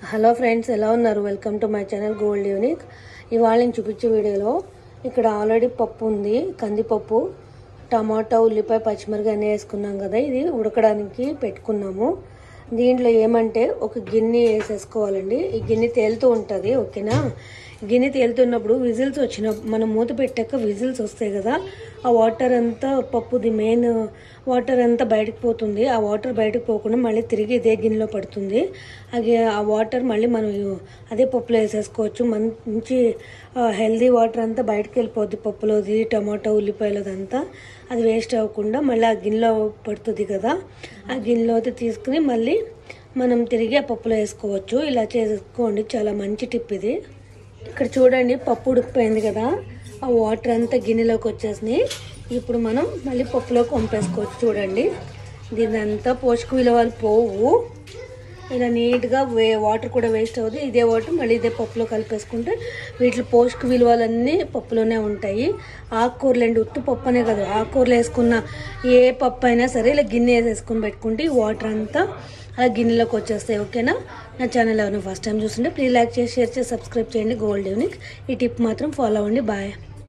Hello friends, ఎలా ఉన్నారు? Welcome to my channel gold unique. ఇవాళ నేను చూపించే వీడియోలో ఇక్కడ ఆల్రెడీ పప్పు ఉంది, కందిపప్పు, టమాటా, ఉల్లిపాయ, పచ్చిమిరపకాయ అన్నీ వేసుకున్నాం కదా. ఇది ఉడకడానికి పెట్టుకున్నాము. దీంట్లో ఏమంటే ఒక గిన్నె వేసేసుకోవాలండి. ఈ గిన్నె తేలుతూ ఉంటుంది, ఓకేనా? గిన్నె తేలుతున్నప్పుడు విజిల్స్ వచ్చినప్పుడు మనం మూత పెట్టాక విజిల్స్ వస్తాయి కదా, ఆ వాటర్ అంతా పప్పుది మెయిన్ వాటర్ అంతా బయటకు పోతుంది. ఆ వాటర్ బయటకు పోకుండా మళ్ళీ తిరిగి ఇదే గిన్నెలో పడుతుంది. ఆ వాటర్ మళ్ళీ మనం అదే పప్పులో వేసేసుకోవచ్చు. మంచి హెల్దీ వాటర్ అంతా బయటకు వెళ్ళిపోద్ది. పప్పులోది, టమాటా, ఉల్లిపాయలదంతా అది వేస్ట్ అవ్వకుండా మళ్ళీ ఆ గిన్నెలో పడుతుంది కదా. ఆ గిన్నెలో తీసుకుని మళ్ళీ మనం తిరిగి ఆ పప్పులో వేసుకోవచ్చు. ఇలా చేసుకోండి, చాలా మంచి టిప్ ఇది. ఇక్కడ చూడండి, పప్పు ఉడికిపోయింది కదా, ఆ వాటర్ అంతా గిన్నెలోకి వచ్చేసినాయి. ఇప్పుడు మనం మళ్ళీ పప్పులోకి వంపేసుకోవచ్చు. చూడండి, దీని అంతా పోషక విలువలు పోవు. ఇలా నీట్గా వాటర్ కూడా వేస్ట్ అవ్వదు. ఇదే వాటర్ మళ్ళీ ఇదే పప్పులో కలిపేసుకుంటే వీటిలో పోషక విలువలన్నీ పప్పులోనే ఉంటాయి. ఆకుకూరలండి, ఉత్తి పప్పు అనే కదా, ఆకుకూరలు వేసుకున్న ఏ పప్పు అయినా సరే ఇలా గిన్నె వేసేసుకుని పెట్టుకుంటే ఈ వాటర్ అంతా అలా గిన్నెలోకి వచ్చేస్తాయి, ఓకేనా? నా ఛానల్ ఎవరైనా ఫస్ట్ టైం చూస్తుంటే ప్లీజ్ లైక్ చేసి, షేర్ చేసి, సబ్స్క్రైబ్ చేయండి గోల్డ్ యూనిక్. ఈ టిప్ మాత్రం ఫాలో అవ్వండి. బాయ్.